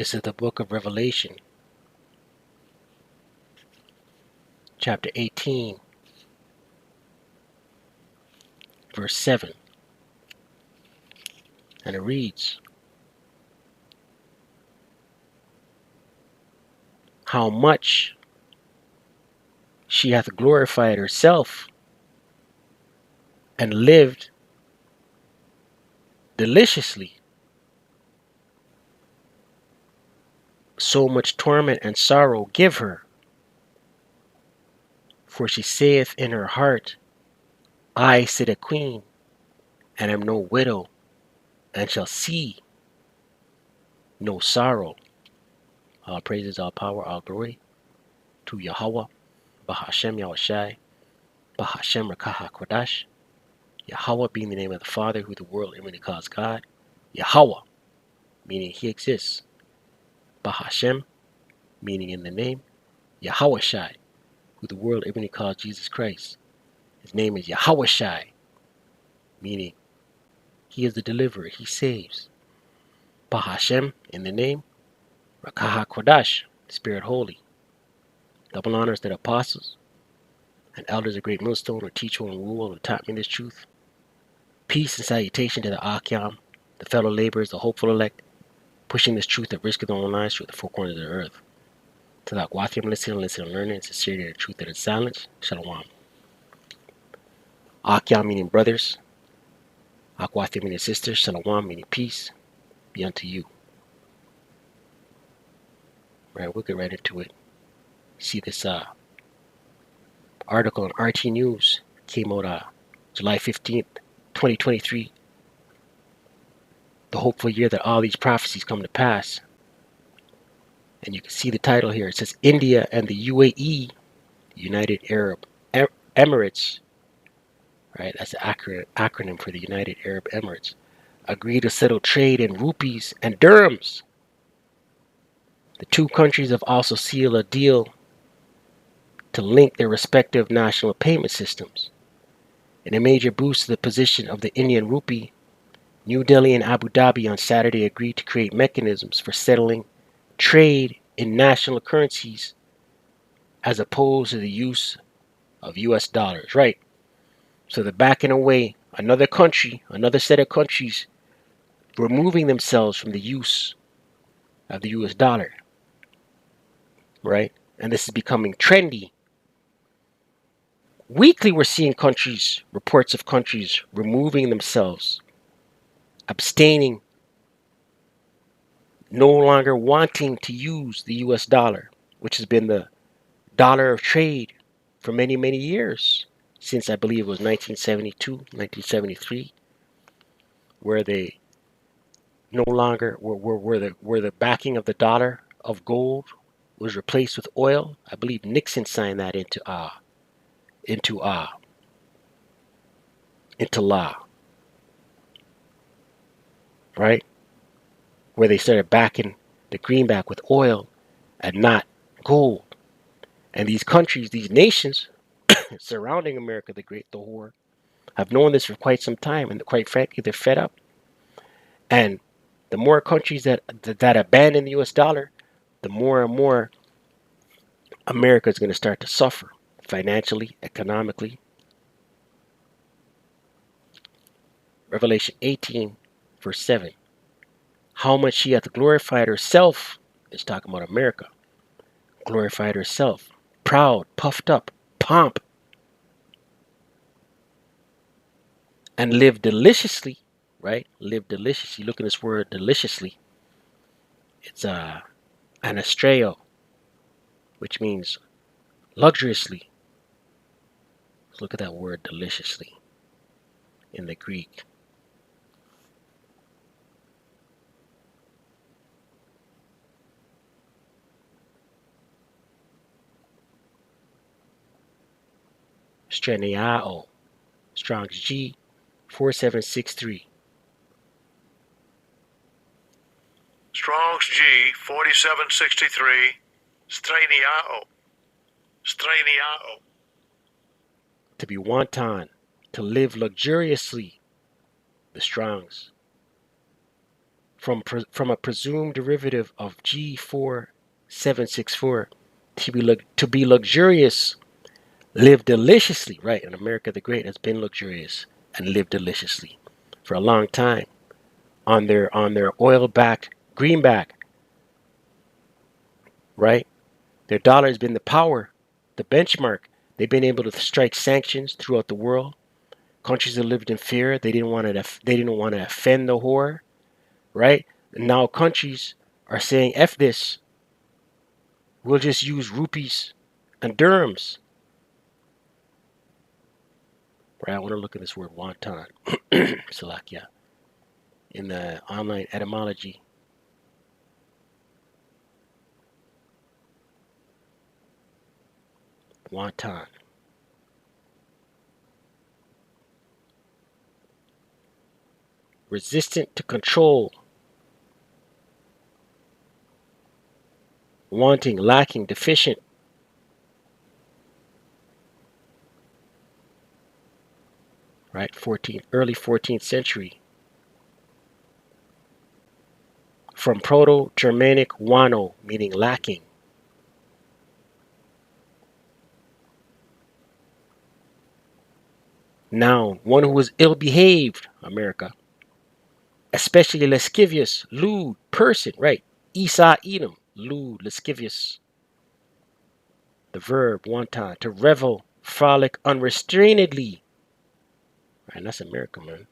This is the book of Revelation, chapter 18, verse 7. And it reads, how much she hath glorified herself and lived deliciously. So much torment and sorrow give her. For she saith in her heart, I sit a queen, and am no widow, and shall see no sorrow. All praises, all power, all glory to Yahweh, Bahashem Yahushai, Bahashem Rakaha Kodash. Yahweh being the name of the Father, who the world imminently calls God. Yahweh, meaning He exists. Bahashem, meaning in the name. Yahushai, who the world imminently calls Jesus Christ. His name is Yahushai, meaning He is the deliverer. He saves. Bahashem, in the name. Rakaha Kodash, Spirit Holy. Double honors to the apostles and elders of Great Millstone, who teach, who and rule, and taught me this truth. Peace and salutation to the Akyam, the fellow laborers, the hopeful elect, pushing this truth at risk of their own lives through the four corners of the earth. To the Akwathiam listening, and learning, and sincerity and the truth that is silence. Shalom. Akyam meaning brothers. Akwathiam meaning sisters. Shalom meaning peace be unto you. Right, we'll get right into it. See this article on RT News came out July 15th, 2023. The hopeful year that all these prophecies come to pass. And you can see the title here. It says India and the UAE, United Arab Emirates, right? That's the acronym for the United Arab Emirates, agree to settle trade in rupees and dirhams. The two countries have also sealed a deal to link their respective national payment systems. In a major boost to the position of the Indian rupee, New Delhi and Abu Dhabi on Saturday agreed to create mechanisms for settling trade in national currencies as opposed to the use of US dollars, right? So they're backing away another country, another set of countries removing themselves from the use of the US dollar, right? And this is becoming trendy. Weekly, we're seeing reports of countries removing themselves, abstaining, no longer wanting to use the US dollar, which has been the dollar of trade for many, many years, since I believe it was 1972, 1973, where they no longer where the backing of the dollar of gold was replaced with oil. I believe Nixon signed that into law, right? Where they started backing the greenback with oil and not gold. And these countries, these nations surrounding America the Great, the whore, have known this for quite some time, and quite frankly, they're fed up. And the more countries that abandon the U.S. dollar, the more and more America is going to start to suffer financially, economically. Revelation 18, verse 7. How much she hath glorified herself, is talking about America, glorified herself, proud, puffed up, pomp, and lived deliciously, right? Live deliciously. Look at this word deliciously. It's anastreo, which means luxuriously. Let's look at that word deliciously in the Greek. Streniao, Strong's G 4763. Strong's G 4763. Streniao. To be wanton, to live luxuriously. The Strong's from a presumed derivative of G4764, to be luxurious, live deliciously, right? And America the Great has been luxurious and lived deliciously for a long time on their oil-backed greenback, right? Their dollar has been the power, the benchmark. They've been able to strike sanctions throughout the world. Countries that lived in fear, they didn't want to offend the whore, right? And now countries are saying, F this, we'll just use rupees and dirhams. Right, I want to look at this word wonton, Salakia, in the online etymology. Wonton. Resistant to control, wanting, lacking, deficient. Right, early 14th century. From Proto-Germanic wano, meaning lacking. Noun, one who was ill-behaved, America. Especially lascivious, lewd, person, right? Isa Edom, lewd, lascivious. The verb, wanton, to revel, frolic unrestrainedly. Right, and that's America, man.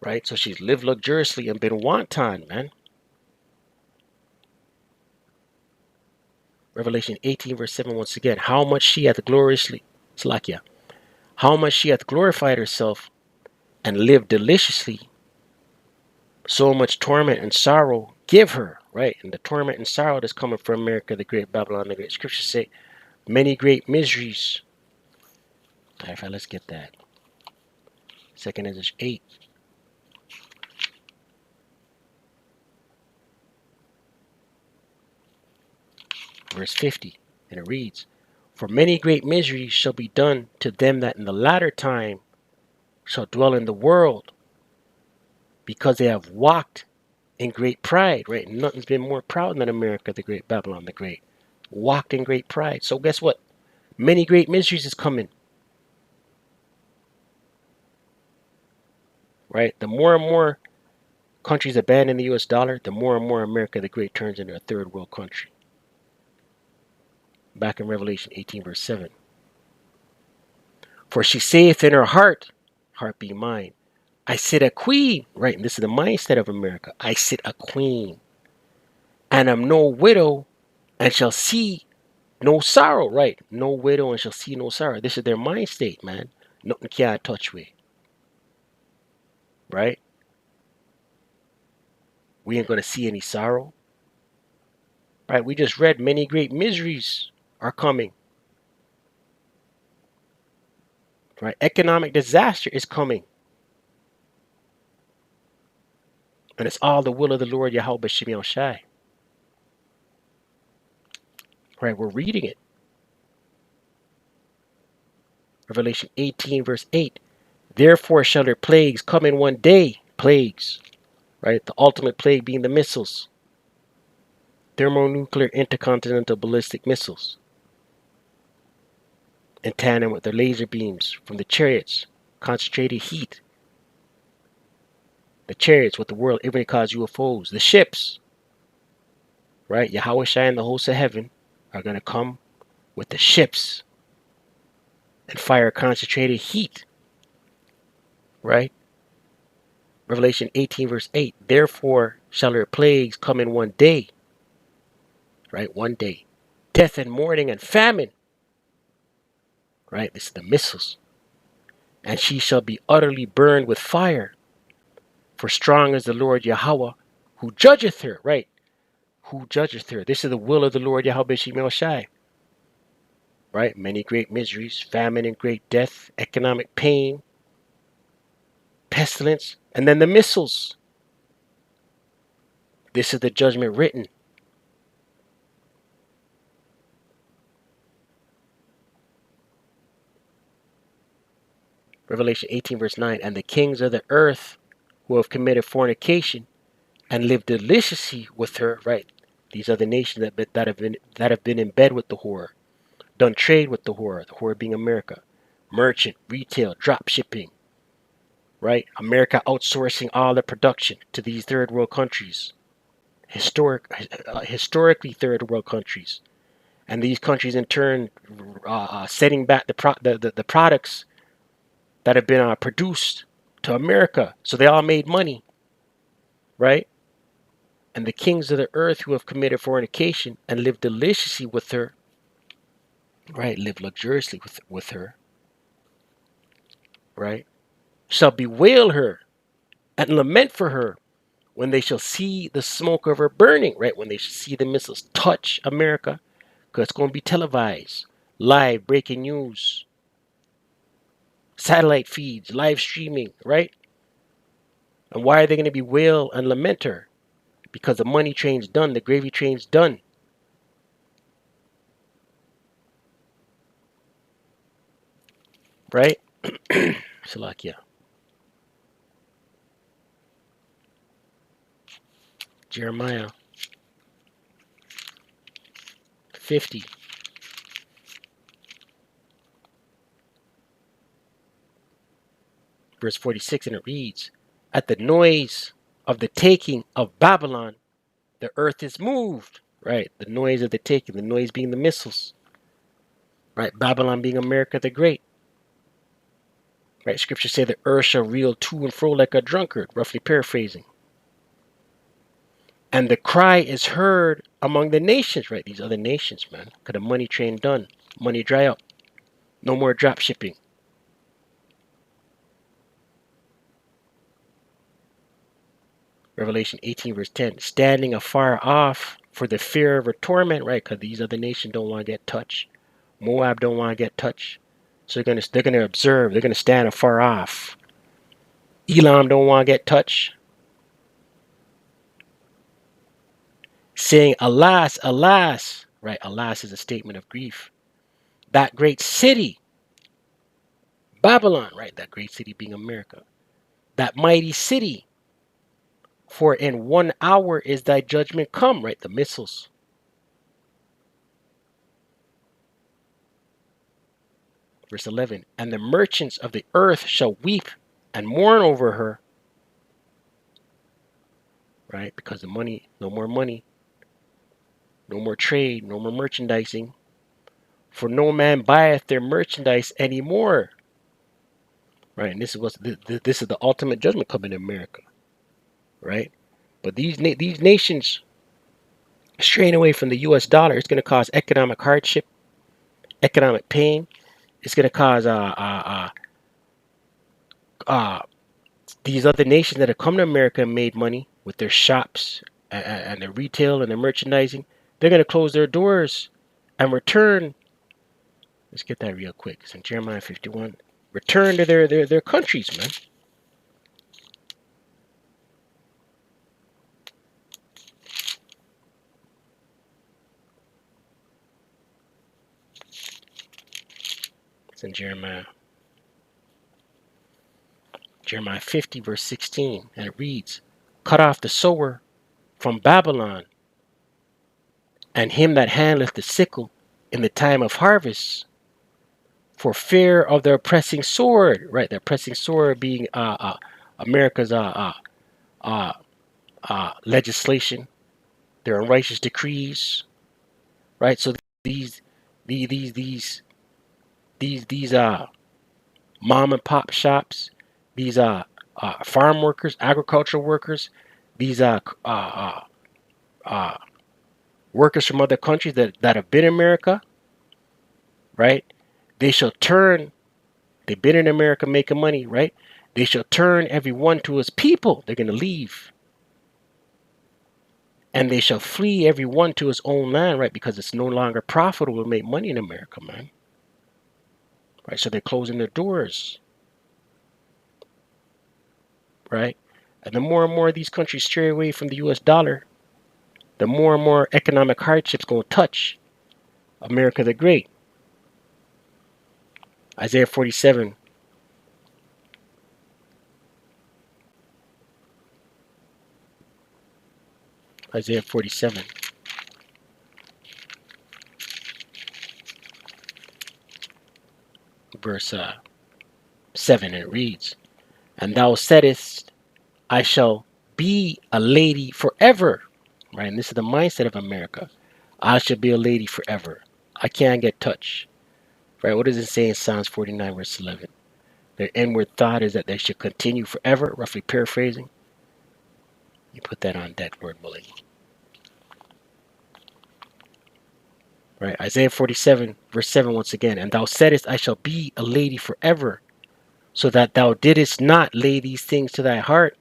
Right, so she's lived luxuriously and been wanton, man. Revelation 18, verse 7, once again. How much she hath Slakia, how much she hath glorified herself and lived deliciously, so much torment and sorrow give her, right? And the torment and sorrow that's coming from America, the great Babylon, the great scriptures say, many great miseries. All right, let's get that. Second Ezra 8. Verse 50. And it reads, for many great miseries shall be done to them that in the latter time shall dwell in the world, because they have walked in great pride, right? Nothing's been more proud than America, the great Babylon, the great. Walked in great pride. So guess what? Many great miseries is coming. Right? The more and more countries abandon the US dollar, the more and more America the Great turns into a third world country. Back in Revelation 18, verse 7. For she saith in her heart being mine, I sit a queen, right? And this is the mindset of America. I sit a queen, and am no widow, and shall see no sorrow, right? No widow and shall see no sorrow. This is their mind state, man. Nothing can't touch with, right? We ain't going to see any sorrow, right? We just read many great miseries are coming, right? Economic disaster is coming. And it's all the will of the Lord Yahweh Shem Shai. Right? We're reading it. Revelation 18, verse 8. Therefore shall their plagues come in one day. Plagues. Right? The ultimate plague being the missiles. Thermonuclear intercontinental ballistic missiles. In tandem with the laser beams from the chariots. Concentrated heat. The chariots with the world even cause UFOs. The ships. Right? Yahweh Shai and the hosts of heaven are going to come with the ships and fire concentrated heat. Right? Revelation 18, verse 8. Therefore shall their plagues come in one day. Right? One day. Death and mourning and famine. Right? This is the missiles. And she shall be utterly burned with fire. For strong is the Lord Yahweh, who judgeth her. Right? Who judgeth her. This is the will of the Lord Yahweh Shem Shai. Right? Many great miseries, famine and great death, economic pain, pestilence, and then the missiles. This is the judgment written. Revelation 18, verse 9. And the kings of the earth who have committed fornication and lived deliciously with her, right? These are the nations that have been in bed with the whore, done trade with the whore being America, merchant, retail, drop shipping, right? America outsourcing all the production to these third world countries, historically third world countries, and these countries in turn setting back the products that have been produced to America, so they all made money, right? And the kings of the earth who have committed fornication and lived deliciously with her, right, live luxuriously with her, right, shall bewail her and lament for her when they shall see the smoke of her burning, right, when they shall see the missiles touch America, because it's going to be televised, live breaking news, satellite feeds, live streaming, right? And why are they going to bewail and lament her? Because the money train's done, the gravy train's done, right? Salakia. Jeremiah 50, verse 46, and it reads, at the noise of the taking of Babylon, the earth is moved, right? The noise of the taking, the noise being the missiles, right? Babylon being America the Great, right? Scripture say the earth shall reel to and fro like a drunkard, roughly paraphrasing. And the cry is heard among the nations, right? These other nations, man. Because the money train done. Money dry up. No more drop shipping. Revelation 18 verse 10. Standing afar off for the fear of her torment, right? Because these other nations don't want to get touched. Moab don't want to get touched. So they're gonna observe. They're gonna stand afar off. Elam don't want to get touched. Saying, alas, alas. Right, alas is a statement of grief. That great city, Babylon, right? That great city being America. That mighty city. For in 1 hour is thy judgment come, right? The missiles. Verse 11. And the merchants of the earth shall weep and mourn over her, right? Because the money, no more trade, no more merchandising. For no man buyeth their merchandise anymore, right? And this is the ultimate judgment coming to America, right? But these nations straying away from the U.S. dollar, it's going to cause economic hardship, economic pain. It's going to cause these other nations that have come to America and made money with their shops and their retail and their merchandising. They're going to close their doors and return. Let's get that real quick. It's in Jeremiah 51. Return to their countries, man. It's in Jeremiah 50, verse 16. And it reads, cut off the sower from Babylon, and him that handleth the sickle in the time of harvest, for fear of the oppressing sword. Right, the oppressing sword being America's legislation, their unrighteous decrees. Right, so these mom and pop shops, these farm workers, agricultural workers, these workers from other countries that have been in America, right? They shall turn. They've been in America making money, right? They shall turn every one to his people. They're going to leave. And they shall flee every one to his own land, right? Because it's no longer profitable to make money in America, man. Right? So they're closing their doors. Right? And the more and more these countries stray away from the US dollar, the more and more economic hardships going to touch America the Great. Isaiah 47, Isaiah 47, verse 7, it reads, "And thou saidst, I shall be a lady forever." Right? And this is the mindset of America. I shall be a lady forever. I can't get touched. Right? What does it say in Psalms 49, verse 11? Their inward thought is that they should continue forever, roughly paraphrasing. You put that on that word bullying. Right? Isaiah 47, verse 7 once again. "And thou saidst, I shall be a lady forever, so that thou didst not lay these things to thy heart,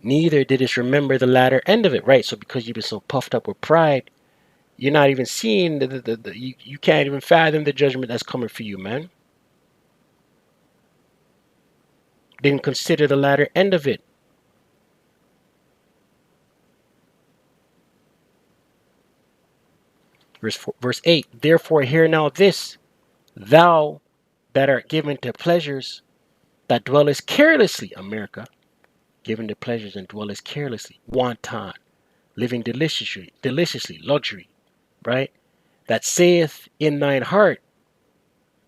neither didst remember the latter end of it." Right? So because you've been so puffed up with pride, you're not even seeing, you can't even fathom the judgment that's coming for you, man. Didn't consider the latter end of it. Verse 8, "Therefore hear now this, thou that art given to pleasures, that dwellest carelessly," America, given to pleasures and dwellest carelessly, wanton, living deliciously, luxury, right? "That saith in thine heart,"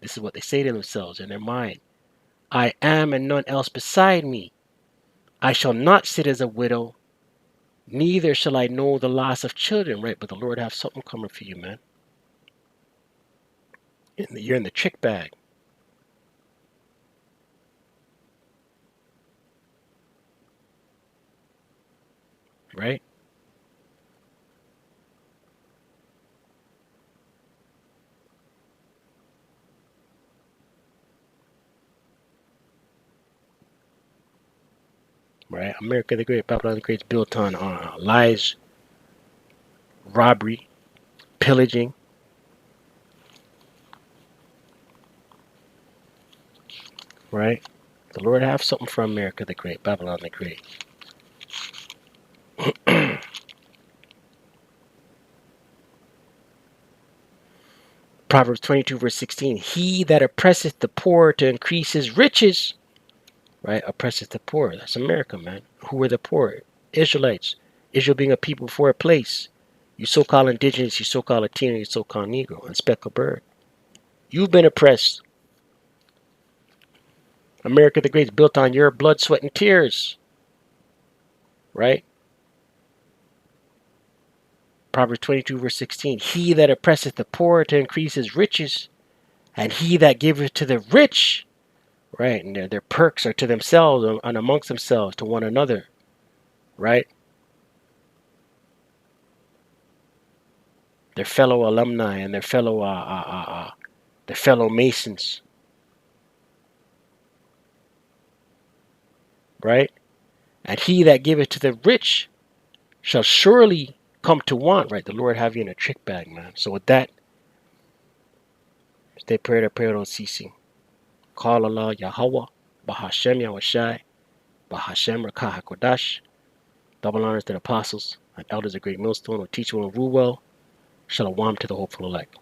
this is what they say to themselves in their mind, "I am and none else beside me. I shall not sit as a widow, neither shall I know the loss of children," right? But the Lord have something coming for you, man. You're in the trick bag, right? Right? America the Great, Babylon the Great is built on lies, robbery, pillaging, right? The Lord have something for America the Great, Babylon the Great. Proverbs 22, verse 16, "He that oppresseth the poor to increase his riches," right? Oppresseth the poor. That's America, man. Who were the poor? Israelites. Israel being a people for a place. You so-called indigenous, you so-called Latino, you so-called Negro, and speckled bird. You've been oppressed. America the Great is built on your blood, sweat, and tears, right? Proverbs 22, verse 16, "He that oppresseth the poor to increase his riches, and he that giveth to the rich," right? And their perks are to themselves and amongst themselves, to one another, right? Their fellow alumni and their fellow Masons, right? "And he that giveth to the rich shall surely come to want," right? The Lord have you in a trick bag, man. So with that, stay prayed up, prayer don't ceasing. Call Allah Yahweh, Bahashem Yahushai, Bahashem Rakah HaKodash. Double honors to the apostles and elders of Great Millstone who teach well and rule well. Shalom to the hopeful elect.